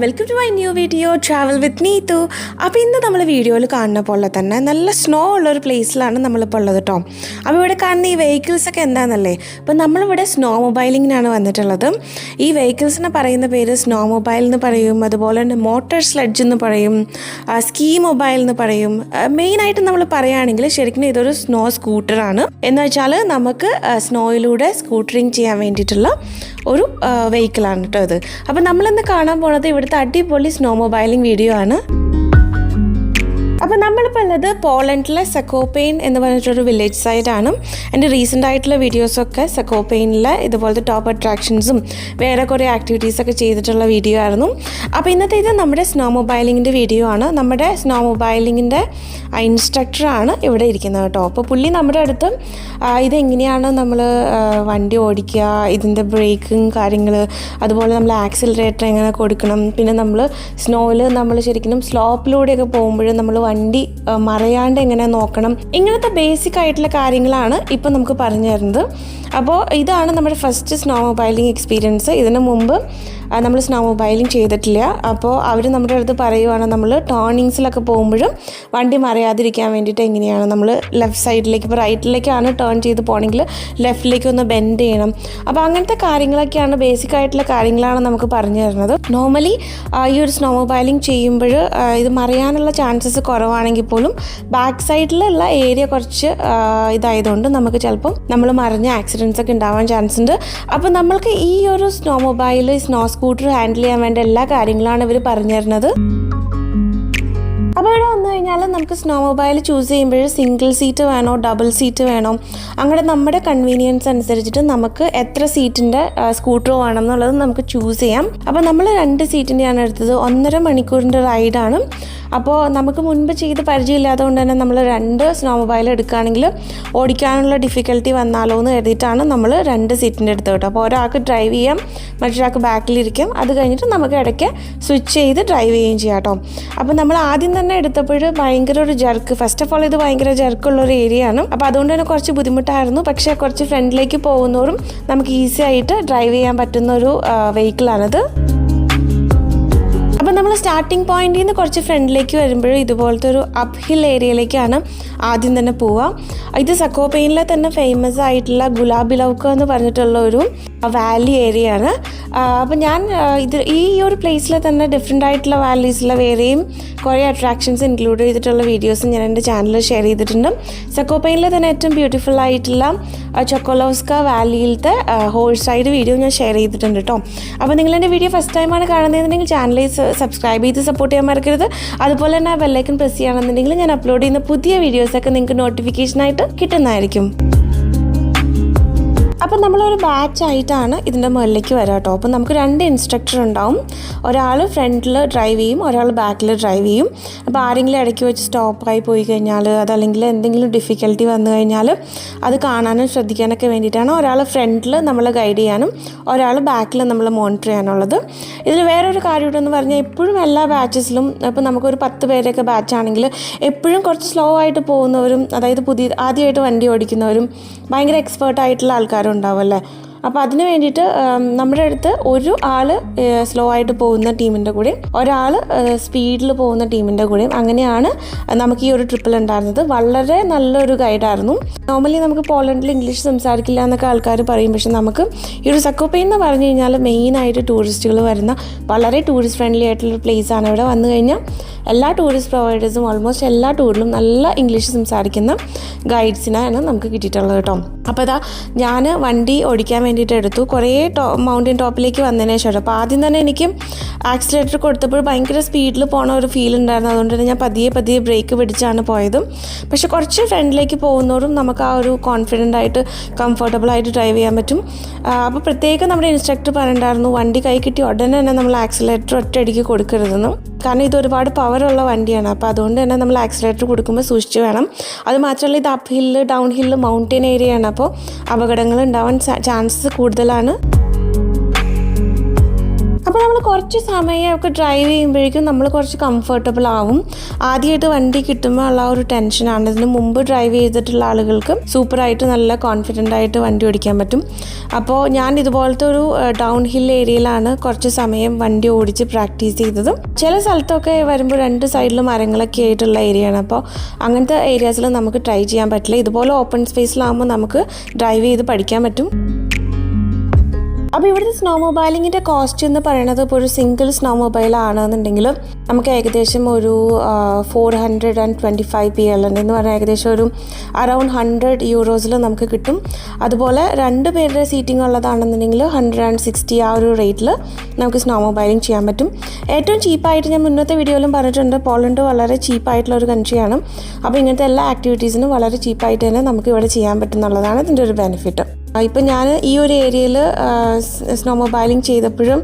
Welcome to my new video travel with Neethu. അപ്പോൾ ഇന്ന് നമ്മൾ വീഡിയോയിൽ കാണുന്ന പോലെ തന്നെ നല്ല സ്നോ ഉള്ളൊരു പ്ലേസിലാണ് നമ്മളിപ്പോൾ ഉള്ളത് കേട്ടോ. അപ്പോൾ ഇവിടെ കാണുന്ന ഈ വെഹിക്കിൾസൊക്കെ എന്താണെന്നല്ലേ, അപ്പോൾ നമ്മളിവിടെ സ്നോ മൊബൈലിങ്ങിനാണ് വന്നിട്ടുള്ളത്. ഈ വെഹിക്കിൾസിനെ പറയുന്ന പേര് സ്നോ മൊബൈൽ എന്ന് പറയും, അതുപോലെ തന്നെ മോട്ടോർ സ്ലെഡ്ജ് എന്ന് പറയും, സ്കീ മൊബൈൽ എന്ന് പറയും. മെയിനായിട്ട് നമ്മൾ പറയുകയാണെങ്കിൽ ശരിക്കും ഇതൊരു സ്നോ സ്കൂട്ടറാണ്. എന്ന് വെച്ചാൽ നമുക്ക് സ്നോയിലൂടെ സ്കൂട്ടറിങ് ചെയ്യാൻ വേണ്ടിയിട്ടുള്ള ഒരു വെഹിക്കിളാണ് കേട്ടോ ഇത്. അപ്പോൾ നമ്മളിന്ന് കാണാൻ പോണത് ഇവിടുത്തെ അടിപൊളി സ്നോ മൊബൈലിംഗ് വീഡിയോ ആണ്. അപ്പോൾ നമ്മളിപ്പോൾ ഉള്ളത് പോളണ്ടിലെ സക്കോപെയിൻ എന്ന് പറഞ്ഞിട്ടൊരു വില്ലേജ് സൈഡാണ്. എൻ്റെ റീസെൻ്റ് ആയിട്ടുള്ള വീഡിയോസൊക്കെ സക്കോപെയിനിലെ ഇതുപോലത്തെ ടോപ്പ് അട്രാക്ഷൻസും വേറെ കുറേ ആക്ടിവിറ്റീസൊക്കെ ചെയ്തിട്ടുള്ള വീഡിയോ ആയിരുന്നു. അപ്പോൾ ഇന്നത്തെ ഇത് നമ്മുടെ സ്നോ മൊബൈലിങ്ങിൻ്റെ വീഡിയോ ആണ്. നമ്മുടെ സ്നോ മൊബൈലിങ്ങിൻ്റെ ഇൻസ്ട്രക്ടറാണ് ഇവിടെ ഇരിക്കുന്നത് കേട്ടോ. അപ്പോൾ പുള്ളി നമ്മുടെ അടുത്ത് ഇതെങ്ങനെയാണ് നമ്മൾ വണ്ടി ഓടിക്കുക, ഇതിൻ്റെ ബ്രേക്കും കാര്യങ്ങൾ, അതുപോലെ നമ്മൾ ആക്സിലറേറ്റർ എങ്ങനെ കൊടുക്കണം, പിന്നെ നമ്മൾ സ്നോയിൽ നമ്മൾ ശരിക്കും സ്ലോപ്പിലൂടെയൊക്കെ പോകുമ്പോഴും നമ്മൾ വണ്ടി മറയാണ്ട് എങ്ങനെ നോക്കണം, ഇങ്ങനത്തെ ബേസിക് ആയിട്ടുള്ള കാര്യങ്ങളാണ് ഇപ്പം നമുക്ക് പറഞ്ഞു തരുന്നത്. അപ്പോൾ ഇതാണ് നമ്മുടെ ഫസ്റ്റ് സ്നോ മൊബൈലിംഗ് എക്സ്പീരിയൻസ്. ഇതിന് മുമ്പ് നമ്മൾ സ്നോ മൊബൈലിംഗ് ചെയ്തിട്ടില്ല. അപ്പോൾ അവർ നമ്മുടെ അടുത്ത് പറയുവാണ് നമ്മൾ ടേണിങ്സിലൊക്കെ പോകുമ്പോഴും വണ്ടി മറയാതിരിക്കാൻ വേണ്ടിയിട്ട് എങ്ങനെയാണ് നമ്മൾ ലെഫ്റ്റ് സൈഡിലേക്ക്, ഇപ്പോൾ റൈറ്റിലേക്കാണ് ടേൺ ചെയ്ത് പോകണമെങ്കിൽ ലെഫ്റ്റിലേക്ക് ഒന്ന് ബെൻഡ് ചെയ്യണം. അപ്പോൾ അങ്ങനത്തെ കാര്യങ്ങളൊക്കെയാണ്, ബേസിക് ആയിട്ടുള്ള കാര്യങ്ങളാണ് നമുക്ക് പറഞ്ഞു തരുന്നത്. നോർമലി ഈ ഒരു സ്നോ മൊബൈലിംഗ് ചെയ്യുമ്പോൾ ഇത് മറിയാനുള്ള ചാൻസസ് കുറവാണെങ്കിൽ പോലും ബാക്ക് സൈഡിലുള്ള ഏരിയ കുറച്ച് ഇതായതുകൊണ്ട് നമുക്ക് ചിലപ്പം നമ്മൾ മറിഞ്ഞ ആക്സിഡൻസ് ഒക്കെ ഉണ്ടാവാൻ ചാൻസ് ഉണ്ട്. അപ്പോൾ നമ്മൾക്ക് ഈ ഒരു snow mobile, snow scooter handle ചെയ്യാൻ വേണ്ട എല്ലാ കാര്യങ്ങളാണ് ഇവർ പറഞ്ഞു തരുന്നത്. അപ്പോൾ ഇവിടെ വന്നു കഴിഞ്ഞാൽ നമുക്ക് സ്നോ മൊബൈൽ ചൂസ് ചെയ്യുമ്പോൾ സിംഗിൾ സീറ്റ് വേണോ ഡബിൾ സീറ്റ് വേണോ, അങ്ങനെ നമ്മുടെ കൺവീനിയൻസ് അനുസരിച്ചിട്ട് നമുക്ക് എത്ര സീറ്റിൻ്റെ സ്കൂട്ടർ വേണം എന്നുള്ളത് നമുക്ക് ചൂസ് ചെയ്യാം. അപ്പോൾ നമ്മൾ 2 സീറ്റിൻ്റെയാണ് എടുത്തത്. 1.5 മണിക്കൂറിൻ്റെ റൈഡാണ്. അപ്പോൾ നമുക്ക് മുൻപ് ചെയ്ത് പരിചയമില്ലാത്തത് കൊണ്ട് തന്നെ നമ്മൾ 2 സ്നോ മൊബൈൽ എടുക്കുകയാണെങ്കിൽ ഓടിക്കാനുള്ള ഡിഫിക്കൽട്ടി വന്നാലോ എന്ന് കരുതിയിട്ടാണ് നമ്മൾ 2 സീറ്റിൻ്റെ എടുത്തത് കേട്ടോ. അപ്പോൾ ഒരാൾക്ക് ഡ്രൈവ് ചെയ്യാം, മറ്റൊരാൾക്ക് ബാക്കിലിരിക്കും. അത് കഴിഞ്ഞിട്ട് നമുക്ക് ഇടയ്ക്ക് സ്വിച്ച് ചെയ്ത് ഡ്രൈവ് ചെയ്യുകയും ചെയ്യാം കേട്ടോ. അപ്പോൾ നമ്മൾ ആദ്യം തന്നെ എടുത്തപ്പോൾ ഭയങ്കര ഒരു ജർക്ക്, ഫസ്റ്റ് ഓഫ് ഓൾ ഇത് ഭയങ്കര ജർക്കുള്ളൊരു ഏരിയ ആണ്. അപ്പോൾ അതുകൊണ്ട് തന്നെ കുറച്ച് ബുദ്ധിമുട്ടായിരുന്നു. പക്ഷേ കുറച്ച് ഫ്രണ്ടിലേക്ക് പോകുന്നവരും നമുക്ക് ഈസി ആയിട്ട് ഡ്രൈവ് ചെയ്യാൻ പറ്റുന്ന ഒരു വെഹിക്കിളാണിത്. അപ്പോൾ നമ്മൾ സ്റ്റാർട്ടിംഗ് പോയിന്റിൽ നിന്ന് കുറച്ച് ഫ്രണ്ടിലേക്ക് വരുമ്പോഴും ഇതുപോലത്തെ ഒരു അപ്പ് ഹിൽ ഏരിയയിലേക്കാണ് ആദ്യം തന്നെ പോവുക. ഇത് സക്കോപെയിനിലെ തന്നെ ഫേമസ് ആയിട്ടുള്ള ഗുലാബിലൗക്ക എന്ന് പറഞ്ഞിട്ടുള്ള ഒരു വാലി ഏരിയ ആണ്. അപ്പോൾ ഞാൻ ഈ ഒരു പ്ലേസിൽ തന്നെ ഡിഫറെൻ്റ് ആയിട്ടുള്ള വാലീസിലെ വേറെയും കുറേ അട്രാക്ഷൻസ് ഇൻക്ലൂഡ് ചെയ്തിട്ടുള്ള വീഡിയോസ് ഞാൻ എൻ്റെ ചാനലിൽ ഷെയർ ചെയ്തിട്ടുണ്ട്. സക്കോപെയിനിലെ തന്നെ ഏറ്റവും ബ്യൂട്ടിഫുൾ ആയിട്ടുള്ള ചൊക്കോലോസ്ക വാലിയിലത്തെ ഹോഴ്സ് റൈഡ് വീഡിയോ ഞാൻ ഷെയർ ചെയ്തിട്ടുണ്ട് കേട്ടോ. അപ്പോൾ നിങ്ങൾ എൻ്റെ വീഡിയോ ഫസ്റ്റ് ടൈമാണ് കാണുന്നതെന്നുണ്ടെങ്കിൽ ചാനലിൽ സബ്സ്ക്രൈബ് ചെയ്ത് സപ്പോർട്ട് ചെയ്യാൻ മറക്കരുത്. അതുപോലെ തന്നെ ബെല്ലൈക്കൺ പ്രസ് ചെയ്യുകയാണെന്നുണ്ടെങ്കിൽ ഞാൻ അപ്ലോഡ് ചെയ്യുന്ന പുതിയ വീഡിയോസൊക്കെ നിങ്ങൾക്ക് നോട്ടിഫിക്കേഷനായിട്ട് കിട്ടുന്നതായിരിക്കും. അപ്പോൾ നമ്മളൊരു ബാച്ചായിട്ടാണ് ഇതിൻ്റെ മുകളിലേക്ക് വരാം കേട്ടോ. അപ്പോൾ നമുക്ക് 2 ഇൻസ്ട്രക്ടർ ഉണ്ടാവും. ഒരാൾ ഫ്രണ്ടിൽ ഡ്രൈവ് ചെയ്യും, ഒരാൾ ബാക്കിൽ ഡ്രൈവ് ചെയ്യും. അപ്പോൾ ആരെങ്കിലും ഇടയ്ക്ക് വെച്ച് സ്റ്റോപ്പായി പോയി കഴിഞ്ഞാൽ, അതല്ലെങ്കിൽ എന്തെങ്കിലും ഡിഫിക്കൽട്ടി വന്നു കഴിഞ്ഞാൽ അത് കാണാനും ശ്രദ്ധിക്കാനൊക്കെ വേണ്ടിയിട്ടാണ് ഒരാൾ ഫ്രണ്ടിൽ നമ്മളെ ഗൈഡ് ചെയ്യാനും ഒരാൾ ബാക്കിൽ നമ്മൾ മോണിറ്റർ ചെയ്യാനുള്ളത്. ഇതിൽ വേറൊരു കാര്യമെന്ന് പറഞ്ഞാൽ എപ്പോഴും എല്ലാ ബാച്ചസിലും ഇപ്പോൾ നമുക്കൊരു 10 പേരൊക്കെ ബാച്ചാണെങ്കിൽ എപ്പോഴും കുറച്ച് സ്ലോ ആയിട്ട് പോകുന്നവരും, അതായത് ആദ്യമായിട്ട് വണ്ടി ഓടിക്കുന്നവരും, ഭയങ്കര എക്സ്പേർട്ടായിട്ടുള്ള ആൾക്കാരും ഉണ്ടാവുമല്ലേ. അപ്പോൾ അതിന് വേണ്ടിയിട്ട് നമ്മുടെ അടുത്ത് ഒരു ആൾ സ്ലോ ആയിട്ട് പോകുന്ന ടീമിൻ്റെ കൂടെയും ഒരാൾ സ്പീഡിൽ പോകുന്ന ടീമിൻ്റെ കൂടെയും അങ്ങനെയാണ് നമുക്ക് ഈ ഒരു ട്രിപ്പിൽ ഉണ്ടായിരുന്നത്. വളരെ നല്ലൊരു ഗൈഡായിരുന്നു. നോർമലി നമുക്ക് പോളണ്ടിൽ ഇംഗ്ലീഷ് സംസാരിക്കില്ല എന്നൊക്കെ ആൾക്കാർ പറയും. പക്ഷെ നമുക്ക് ഈ ഒരു സക്കോപെയിൻ എന്ന് പറഞ്ഞു കഴിഞ്ഞാൽ മെയിനായിട്ട് ടൂറിസ്റ്റുകൾ വരുന്ന വളരെ ടൂറിസ്റ്റ് ഫ്രണ്ട്ലി ആയിട്ടുള്ളൊരു പ്ലേസാണ്. ഇവിടെ വന്നു കഴിഞ്ഞാൽ എല്ലാ ടൂറിസ്റ്റ് പ്രൊവൈഡേഴ്സും ഓൾമോസ്റ്റ് എല്ലാ ടൂറിലും നല്ല ഇംഗ്ലീഷ് സംസാരിക്കുന്ന ഗൈഡ്സിനാണ് നമുക്ക് കിട്ടിയിട്ടുള്ളത് കേട്ടോ. അപ്പോൾ അതാ ഞാൻ വണ്ടി ഓടിക്കാൻ വേണ്ടിയിട്ട് എടുത്തു. കുറേ മൗണ്ടൻ ടോപ്പിലേക്ക് വന്നതിന് ശേഷം അപ്പോൾ ആദ്യം തന്നെ എനിക്ക് ആക്സിലേറ്റർ കൊടുത്തപ്പോൾ ഭയങ്കര സ്പീഡിൽ പോണ ഒരു ഫീൽ ഉണ്ടായിരുന്നു. അതുകൊണ്ട് തന്നെ ഞാൻ പതിയെ ബ്രേക്ക് പിടിച്ചാണ് പോയത്. പക്ഷെ കുറച്ച് ഫ്രണ്ടിലേക്ക് പോകുന്നവരും നമുക്ക് ആ ഒരു കോൺഫിഡൻ്റ് ആയിട്ട് കംഫർട്ടബിളായിട്ട് ഡ്രൈവ് ചെയ്യാൻ പറ്റും. അപ്പോൾ പ്രത്യേകം നമ്മുടെ ഇൻസ്ട്രക്ടർ പറഞ്ഞിട്ടുണ്ടായിരുന്നു വണ്ടി കൈ കിട്ടി ഉടനെ തന്നെ നമ്മൾ ആക്സിലേറ്റർ ഒറ്റയടിക്ക് കൊടുക്കരുതെന്ന്. കാരണം ഇത് ഒരുപാട് പവറുള്ള വണ്ടിയാണ്. അപ്പോൾ അതുകൊണ്ട് തന്നെ നമ്മൾ ആക്സിലേറ്റർ കൊടുക്കുമ്പോൾ സൂക്ഷിച്ച് വേണം. അത് മാത്രമല്ല ഇത് up hill, down hill, mountain ഏരിയയാണ്. അപ്പോൾ അപകടങ്ങൾ ഉണ്ടാവാൻ ചാൻസസ് കൂടുതലാണ്. അപ്പോൾ നമ്മൾ കുറച്ച് സമയമൊക്കെ ഡ്രൈവ് ചെയ്യുമ്പോഴേക്കും നമ്മൾ കുറച്ച് കംഫർട്ടബിൾ ആവും. ആദ്യമായിട്ട് വണ്ടി കിട്ടുമ്പോൾ ഉള്ള ഒരു ടെൻഷനാണ്. ഇതിന് മുമ്പ് ഡ്രൈവ് ചെയ്തിട്ടുള്ള ആളുകൾക്ക് സൂപ്പറായിട്ട് നല്ല കോൺഫിഡൻ്റ് ആയിട്ട് വണ്ടി ഓടിക്കാൻ പറ്റും. അപ്പോൾ ഞാൻ ഇതുപോലത്തെ ഒരു ഡൗൺ ഹിൽ ഏരിയയിലാണ് കുറച്ച് സമയം വണ്ടി ഓടിച്ച് പ്രാക്ടീസ് ചെയ്തത്. ചില സ്ഥലത്തൊക്കെ വരുമ്പോൾ രണ്ട് സൈഡിലും മരങ്ങളൊക്കെ ആയിട്ടുള്ള ഏരിയയാണ്. അപ്പോൾ അങ്ങനത്തെ ഏരിയാസിൽ നമുക്ക് ട്രൈ ചെയ്യാൻ പറ്റില്ല. ഇതുപോലെ ഓപ്പൺ സ്പേസിലാകുമ്പോൾ നമുക്ക് ഡ്രൈവ് ചെയ്ത് പഠിക്കാൻ പറ്റും. അപ്പോൾ ഇവിടുത്തെ സ്നോ മൊബൈലിങ്ങിൻ്റെ കോസ്റ്റ് എന്ന് പറയുന്നത് ഇപ്പോൾ ഒരു സിംഗിൾ സ്നോ മൊബൈൽ ആണെന്നുണ്ടെങ്കിൽ നമുക്ക് ഏകദേശം ഒരു 425 PLN എന്ന് പറഞ്ഞാൽ ഏകദേശം ഒരു അറൗണ്ട് €100 നമുക്ക് കിട്ടും. അതുപോലെ 2 പേരുടെ സീറ്റിംഗ് ഉള്ളതാണെന്നുണ്ടെങ്കിൽ 160 ആ ഒരു റേറ്റിൽ നമുക്ക് സ്നോ മൊബൈലിംഗ് ചെയ്യാൻ പറ്റും. ഏറ്റവും ചീപ്പായിട്ട് ഞാൻ മുന്നത്തെ വീഡിയോയിലും പറഞ്ഞിട്ടുണ്ട്, പോളണ്ട് വളരെ ചീപ്പായിട്ടുള്ള ഒരു കൺട്രിയാണ്. അപ്പോൾ ഇങ്ങനത്തെ എല്ലാ ആക്ടിവിറ്റീസിനും വളരെ ചീപ്പായിട്ട് തന്നെ നമുക്ക് ഇവിടെ ചെയ്യാൻ പറ്റും എന്നുള്ളതാണ് ഇതിൻ്റെ ഒരു ബെനിഫിറ്റ്. ഇപ്പം ഞാൻ ഈ ഒരു ഏരിയയിൽ സ്നോ മൊബൈലിംഗ് ചെയ്തപ്പോഴും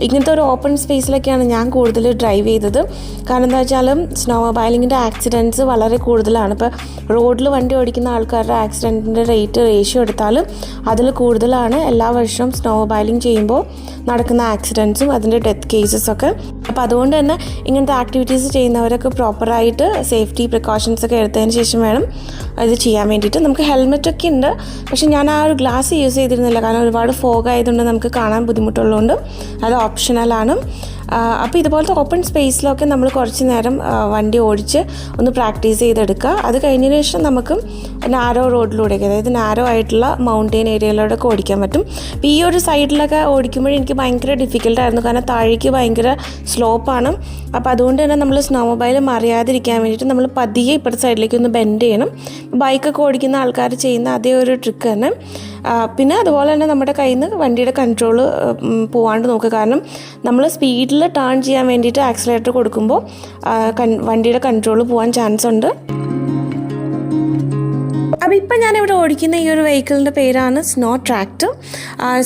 ഇങ്ങനത്തെ ഒരു ഓപ്പൺ സ്പേസിലൊക്കെയാണ് ഞാൻ കൂടുതൽ ഡ്രൈവ് ചെയ്തത്. കാരണം എന്താ വെച്ചാൽ സ്നോ മൊബൈലിങ്ങിൻ്റെ ആക്സിഡൻറ്റ്സ് വളരെ കൂടുതലാണ്. ഇപ്പോൾ റോഡിൽ വണ്ടി ഓടിക്കുന്ന ആൾക്കാരുടെ ആക്സിഡൻറ്റിൻ്റെ റേഷ്യോ എടുത്താൽ അതിൽ കൂടുതലാണ് എല്ലാ വർഷവും സ്നോ മൊബൈലിംഗ് ചെയ്യുമ്പോൾ നടക്കുന്ന ആക്സിഡൻറ്റ്സും അതിൻ്റെ ഡെത്ത് കേസസൊക്കെ. അപ്പോൾ അതുകൊണ്ട് തന്നെ ഇങ്ങനത്തെ ആക്ടിവിറ്റീസ് ചെയ്യുന്നവരൊക്കെ പ്രോപ്പറായിട്ട് സേഫ്റ്റി പ്രിക്കോഷൻസൊക്കെ എടുത്തതിന് ശേഷം വേണം ഇത് ചെയ്യാൻ വേണ്ടിയിട്ട്. നമുക്ക് ഹെൽമെറ്റൊക്കെ ഉണ്ട്, പക്ഷേ ഞാൻ ആ ഒരു ഗ്ലാസ് യൂസ് ചെയ്തിരുന്നില്ല. കാരണം ഒരുപാട് ഫോഗ് ആയതുകൊണ്ട് നമുക്ക് കാണാൻ ബുദ്ധിമുട്ടുള്ളതുകൊണ്ട് അത് ഓപ്ഷണലാണ്. അപ്പോൾ ഇതുപോലത്തെ ഓപ്പൺ സ്പേസിലൊക്കെ നമ്മൾ കുറച്ച് നേരം വണ്ടി ഓടിച്ച് ഒന്ന് പ്രാക്ടീസ് ചെയ്തെടുക്കുക. അത് കഴിഞ്ഞതിന് ശേഷം നമുക്ക് നാരോ റോഡിലൂടെയൊക്കെ, അതായത് നാരോ ആയിട്ടുള്ള മൗണ്ടെയിൻ ഏരിയയിലൂടെയൊക്കെ ഓടിക്കാൻ പറ്റും. അപ്പോൾ ഈ ഒരു സൈഡിലൊക്കെ ഓടിക്കുമ്പോൾ എനിക്ക് ഭയങ്കര ഡിഫിക്കൽട്ടായിരുന്നു, കാരണം താഴേക്ക് ഭയങ്കര സ്ലോപ്പാണ്. അപ്പോൾ അതുകൊണ്ട് തന്നെ നമ്മൾ സ്നോ മൊബൈൽ മറിയാതിരിക്കാൻ വേണ്ടിയിട്ട് നമ്മൾ പതിയെ ഇപ്പുറത്തെ സൈഡിലേക്ക് ഒന്ന് ബെൻഡ് ചെയ്യണം. ബൈക്കൊക്കെ ഓടിക്കുന്ന ആൾക്കാർ ചെയ്യുന്ന അതേ ഒരു ട്രിക്ക് തന്നെ. പിന്നെ അതുപോലെ തന്നെ നമ്മുടെ കയ്യിൽ നിന്ന് വണ്ടിയുടെ കൺട്രോൾ പോകാണ്ട് നോക്കുക. കാരണം നമ്മൾ സ്പീഡിൽ ടേൺ ചെയ്യാൻ വേണ്ടിയിട്ട് ആക്സിലേറ്റർ കൊടുക്കുമ്പോൾ വണ്ടിയുടെ കൺട്രോൾ പോകാൻ ചാൻസ് ഉണ്ട്. അപ്പോൾ ഇപ്പം ഞാനിവിടെ ഓടിക്കുന്ന ഈ ഒരു വെഹിക്കിളിൻ്റെ പേരാണ് സ്നോ ട്രാക്ട്.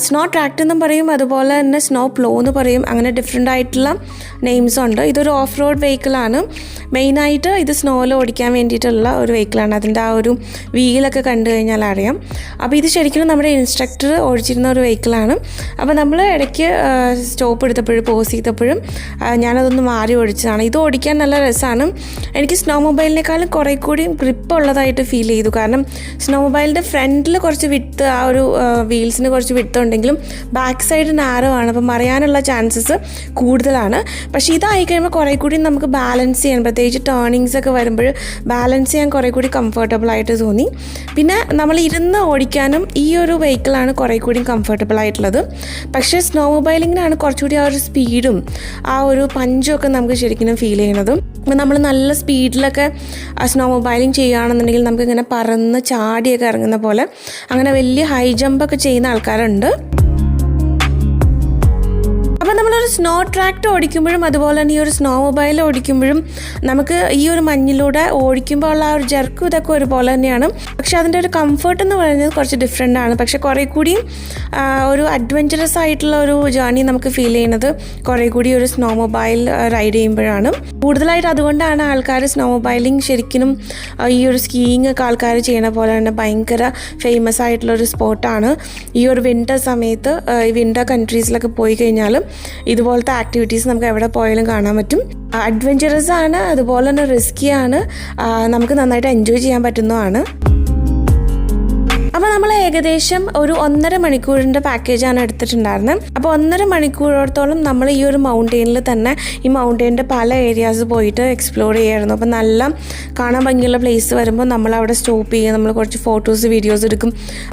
സ്നോ ട്രാക്ട് എന്നും പറയും, അതുപോലെ തന്നെ സ്നോ പ്ലോ എന്ന് പറയും. അങ്ങനെ ഡിഫറെൻ്റ് ആയിട്ടുള്ള നെയിംസ് ഉണ്ട്. ഇതൊരു ഓഫ് റോഡ് വെഹിക്കിളാണ്. മെയിനായിട്ട് ഇത് സ്നോയിൽ ഓടിക്കാൻ വേണ്ടിയിട്ടുള്ള ഒരു വെഹിക്കിളാണ്. അതിൻ്റെ ആ ഒരു വീലൊക്കെ കണ്ടു കഴിഞ്ഞാൽ അറിയാം. അപ്പോൾ ഇത് ശരിക്കും നമ്മുടെ ഇൻസ്ട്രക്ടർ ഓടിച്ചിരുന്ന ഒരു വെഹിക്കിളാണ്. അപ്പോൾ നമ്മൾ ഇടയ്ക്ക് സ്റ്റോപ്പ് എടുത്തപ്പോഴും പോസ് ചെയ്തപ്പോഴും ഞാനതൊന്ന് മാറി ഓടിച്ചതാണ്. ഇത് ഓടിക്കാൻ നല്ല രസമാണ്. എനിക്ക് സ്നോ മൊബൈലിനേക്കാളും കുറേ കൂടി ഗ്രിപ്പ് ഉള്ളതായിട്ട് ഫീൽ ചെയ്തു. കാരണം സ്നോ മൊബൈലിൻ്റെ ഫ്രണ്ടിൽ കുറച്ച് വിട്ട്, ആ ഒരു വീൽസിന് കുറച്ച് വിട്ടുണ്ടെങ്കിലും ബാക്ക് സൈഡ് നാരോ ആണ്. അപ്പോൾ മറിയാനുള്ള ചാൻസസ് കൂടുതലാണ്. പക്ഷേ ഇതായി കഴിയുമ്പോൾ കുറേ കൂടി നമുക്ക് ബാലൻസ് ചെയ്യാൻ, പ്രത്യേകിച്ച് ടേണിങ്സ് ഒക്കെ വരുമ്പോൾ ബാലൻസ് ചെയ്യാൻ കുറേ കൂടി കംഫർട്ടബിൾ ആയിട്ട് തോന്നി. പിന്നെ നമ്മൾ ഇരുന്ന് ഓടിക്കാനും ഈ ഒരു വെഹിക്കിളാണ് കുറേ കൂടി കംഫർട്ടബിൾ ആയിട്ടുള്ളത്. പക്ഷേ സ്നോ മൊബൈലിങ്ങിനാണ് കുറച്ചുകൂടി ആ ഒരു സ്പീഡും ആ ഒരു പഞ്ചും ഒക്കെ നമുക്ക് ശരിക്കും ഫീൽ ചെയ്യുന്നത്. അപ്പോൾ നമ്മൾ നല്ല സ്പീഡിലൊക്കെ സ്നോ മൊബൈലിംഗ് ചെയ്യുകയാണെന്നുണ്ടെങ്കിൽ നമുക്കിങ്ങനെ പറന്ന് ചാടിയൊക്കെ ഇറങ്ങുന്ന പോലെ അങ്ങനെ വലിയ ഹൈ ജമ്പൊക്കെ ചെയ്യുന്ന ആൾക്കാരുണ്ട്. അപ്പോൾ നമ്മളൊരു സ്നോ ട്രാക്ട് ഓടിക്കുമ്പോഴും അതുപോലെ തന്നെ ഈ ഒരു സ്നോ മൊബൈൽ ഓടിക്കുമ്പോഴും നമുക്ക് ഈ ഒരു മഞ്ഞിലൂടെ ഓടിക്കുമ്പോൾ ഉള്ള ആ ഒരു ജർക്കും ഇതൊക്കെ ഒരുപോലെ തന്നെയാണ്. പക്ഷേ അതിൻ്റെ ഒരു കംഫർട്ട് എന്ന് പറയുന്നത് കുറച്ച് ഡിഫറെൻ്റ് ആണ്. പക്ഷേ കുറേ കൂടി ഒരു അഡ്വഞ്ചറസ് ആയിട്ടുള്ള ഒരു ജേർണി നമുക്ക് ഫീൽ ചെയ്യുന്നത് കുറേ കൂടി ഒരു സ്നോ മൊബൈൽ റൈഡ് ചെയ്യുമ്പോഴാണ്. കൂടുതലായിട്ട് അതുകൊണ്ടാണ് ആൾക്കാർ സ്നോ മൊബൈലിംഗ് ശരിക്കും ഈ ഒരു സ്കീയിങ് ഒക്കെ ആൾക്കാർ ചെയ്യണ പോലെ തന്നെ ഭയങ്കര ഫേമസ് ആയിട്ടുള്ളൊരു സ്പോട്ടാണ്. ഈ ഒരു വിൻ്റർ സമയത്ത് ഈ വിൻ്റർ കൺട്രീസിലൊക്കെ പോയി കഴിഞ്ഞാലും ഇതുപോലത്തെ ആക്ടിവിറ്റീസ് നമുക്ക് എവിടെ പോയാലും കാണാൻ പറ്റും. അഡ്വഞ്ചറസ് ആണ്, അതുപോലെ തന്നെ റിസ്കി ആണ്, നമുക്ക് നന്നായിട്ട് എൻജോയ് ചെയ്യാൻ പറ്റുന്നതാണ്. അപ്പോൾ നമ്മൾ ഏകദേശം ഒരു 1.5 മണിക്കൂറിൻ്റെ പാക്കേജാണ് എടുത്തിട്ടുണ്ടായിരുന്നത്. അപ്പോൾ 1.5 മണിക്കൂറോളത്തോളം നമ്മൾ ഈ ഒരു മൗണ്ടെയിനിൽ തന്നെ ഈ മൗണ്ടെയിൻ്റെ പല ഏരിയാസ് പോയിട്ട് എക്സ്പ്ലോർ ചെയ്യായിരുന്നു. അപ്പോൾ നല്ല കാണാൻ ഭംഗിയുള്ള പ്ലേസ് വരുമ്പോൾ നമ്മൾ അവിടെ സ്റ്റോപ്പ് ചെയ്യുക, നമ്മൾ കുറച്ച് ഫോട്ടോസ് വീഡിയോസ് എടുക്കും,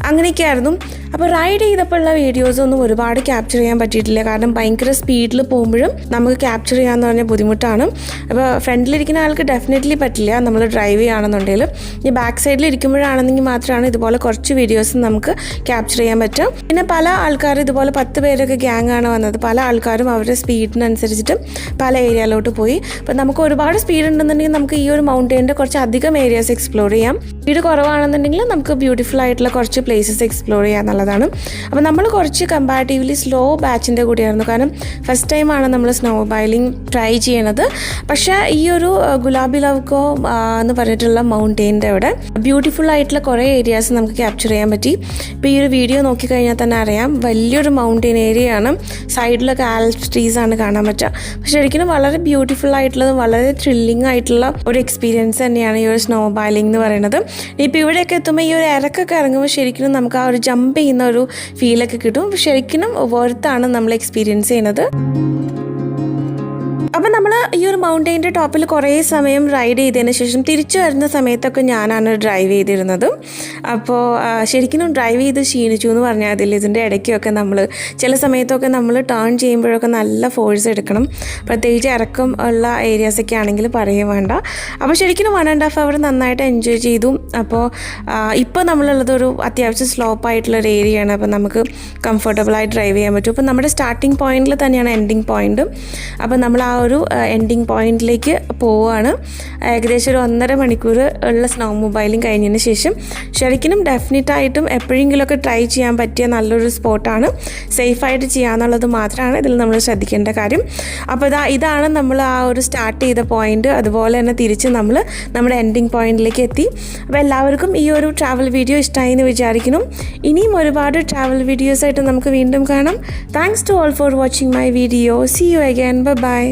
അങ്ങനെയൊക്കെ ആയിരുന്നു. അപ്പോൾ റൈഡ് ചെയ്തപ്പോഴുള്ള വീഡിയോസ് ഒന്നും ഒരുപാട് ക്യാപ്ചർ ചെയ്യാൻ പറ്റിയിട്ടില്ല. കാരണം ഭയങ്കര സ്പീഡിൽ പോകുമ്പോഴും നമുക്ക് ക്യാപ്ചർ ചെയ്യാമെന്ന് പറഞ്ഞാൽ ബുദ്ധിമുട്ടാണ്. അപ്പോൾ ഫ്രണ്ടിലിരിക്കുന്ന ആൾക്ക് ഡെഫിനറ്റ്ലി പറ്റില്ല നമ്മൾ ഡ്രൈവ് ചെയ്യുകയാണെന്നുണ്ടെങ്കിൽ. ഈ ബാക്ക് സൈഡിൽ ഇരിക്കുമ്പോഴാണെന്നെങ്കിൽ മാത്രമാണ് ഇതുപോലെ കുറച്ച് വീഡിയോസ് നമുക്ക് ക്യാപ്ചർ ചെയ്യാൻ പറ്റും. പിന്നെ പല ആൾക്കാർ ഇതുപോലെ 10 പേരൊക്കെ ഗ്യാങ് ആണ് വന്നത്. പല ആൾക്കാരും അവരുടെ സ്പീഡിനനുസരിച്ചിട്ട് പല ഏരിയയിലോട്ട് പോയി. അപ്പോൾ നമുക്ക് ഒരുപാട് സ്പീഡ് ഉണ്ടെന്നുണ്ടെങ്കിൽ നമുക്ക് ഈ ഒരു മൗണ്ടെയിൻ്റെ കുറച്ച് അധികം ഏരിയാസ് എക്സ്പ്ലോർ ചെയ്യാം. സ്പീഡ് കുറവാണെന്നുണ്ടെങ്കിൽ നമുക്ക് ബ്യൂട്ടിഫുൾ ആയിട്ടുള്ള കുറച്ച് പ്ലേസസ് എക്സ്പ്ലോർ ചെയ്യാം എന്നുള്ളതാണ്. അപ്പോൾ നമ്മൾ കുറച്ച് കമ്പാരിറ്റീവ്ലി സ്ലോ ബാച്ചിൻ്റെ കൂടെയായിരുന്നു. കാരണം ഫസ്റ്റ് ടൈമാണ് നമ്മൾ സ്നോ മൊബൈലിംഗ് ട്രൈ ചെയ്യണത്. പക്ഷേ ഈ ഒരു ഗുലാബി ലവ്കോ എന്ന് പറഞ്ഞിട്ടുള്ള മൗണ്ടെയിൻ്റെ അവിടെ ബ്യൂട്ടിഫുൾ ആയിട്ടുള്ള കുറേ ഏരിയാസ് നമുക്ക് ക്യാപ്ചർ ക്യാപ്ചർ ചെയ്യാൻ പറ്റി. ഇപ്പോൾ ഈ ഒരു വീഡിയോ നോക്കിക്കഴിഞ്ഞാൽ തന്നെ അറിയാം, വലിയൊരു മൗണ്ടെയിൻ ഏരിയയാണ്, സൈഡിലൊക്കെ ആൽപ്സ് ട്രീസ് ആണ് കാണാൻ പറ്റുക. പക്ഷെ ശരിക്കും വളരെ ബ്യൂട്ടിഫുൾ ആയിട്ടുള്ളതും വളരെ ത്രില്ലിംഗ് ആയിട്ടുള്ള ഒരു എക്സ്പീരിയൻസ് തന്നെയാണ് ഈ ഒരു സ്നോ മൊബൈലിംഗ് എന്ന് പറയുന്നത്. ഇപ്പോൾ ഇവിടെയൊക്കെ എത്തുമ്പോൾ ഈ ഒരു ഇറക്കൊക്കെ ഇറങ്ങുമ്പോൾ ശരിക്കും നമുക്ക് ആ ഒരു ജമ്പ് ചെയ്യുന്ന ഒരു ഫീലൊക്കെ കിട്ടും. ശരിക്കും വർത്താണ് നമ്മൾ എക്സ്പീരിയൻസ് ചെയ്യുന്നത്. അപ്പോൾ നമ്മൾ ഈ ഒരു മൗണ്ടെയിൻ്റെ ടോപ്പിൽ കുറേ സമയം റൈഡ് ചെയ്തതിന് ശേഷം തിരിച്ചു വരുന്ന സമയത്തൊക്കെ ഞാനാണ് ഡ്രൈവ് ചെയ്തിരുന്നത്. അപ്പോൾ ശരിക്കും ഡ്രൈവ് ചെയ്ത് ക്ഷീണിച്ചു എന്ന് പറഞ്ഞാൽ അതിൽ ഇതിൻ്റെ ഇടയ്ക്കൊക്കെ നമ്മൾ ചില സമയത്തൊക്കെ നമ്മൾ ടേൺ ചെയ്യുമ്പോഴൊക്കെ നല്ല ഫോഴ്സ് എടുക്കണം, പ്രത്യേകിച്ച് ഇറക്കം ഉള്ള ഏരിയാസൊക്കെ ആണെങ്കിൽ പറയുകയും വേണ്ട. അപ്പോൾ ശരിക്കും 1.5 hour നന്നായിട്ട് എൻജോയ് ചെയ്തു. അപ്പോൾ ഇപ്പോൾ നമ്മളുള്ളത് ഒരു അത്യാവശ്യം സ്ലോപ്പ് ആയിട്ടുള്ളൊരു ഏരിയയാണ്, അപ്പോൾ നമുക്ക് കംഫർട്ടബിളായി ഡ്രൈവ് ചെയ്യാൻ പറ്റും. അപ്പോൾ നമ്മുടെ സ്റ്റാർട്ടിങ് പോയിന്റിൽ തന്നെയാണ് എൻഡിങ് പോയിൻറ്റും. അപ്പോൾ നമ്മൾ ആ ഒരു എൻഡിങ് പോയിന്റിലേക്ക് പോവുകയാണ്. ഏകദേശം ഒരു 1.5 മണിക്കൂർ ഉള്ള സ്നോ മൊബൈലിംഗ് കഴിഞ്ഞതിന് ശേഷം ശരിക്കും ഡെഫിനറ്റായിട്ടും എപ്പോഴെങ്കിലുമൊക്കെ ട്രൈ ചെയ്യാൻ പറ്റിയ നല്ലൊരു സ്പോട്ടാണ്. സേഫായിട്ട് ചെയ്യാന്നുള്ളത് മാത്രമാണ് ഇതിൽ നമ്മൾ ശ്രദ്ധിക്കേണ്ട കാര്യം. അപ്പോൾ ഇതാണ് നമ്മൾ ആ ഒരു സ്റ്റാർട്ട് ചെയ്ത പോയിന്റ്. അതുപോലെ തന്നെ തിരിച്ച് നമ്മൾ നമ്മുടെ എൻഡിങ് പോയിന്റിലേക്ക് എത്തി. അപ്പോൾ എല്ലാവർക്കും ഈ ഒരു ട്രാവൽ വീഡിയോ ഇഷ്ടമായി എന്ന് വിചാരിക്കുന്നു. ഇനിയും ഒരുപാട് ട്രാവൽ വീഡിയോസായിട്ട് നമുക്ക് വീണ്ടും കാണാം. Thanks to all for watching my video. See you again. By.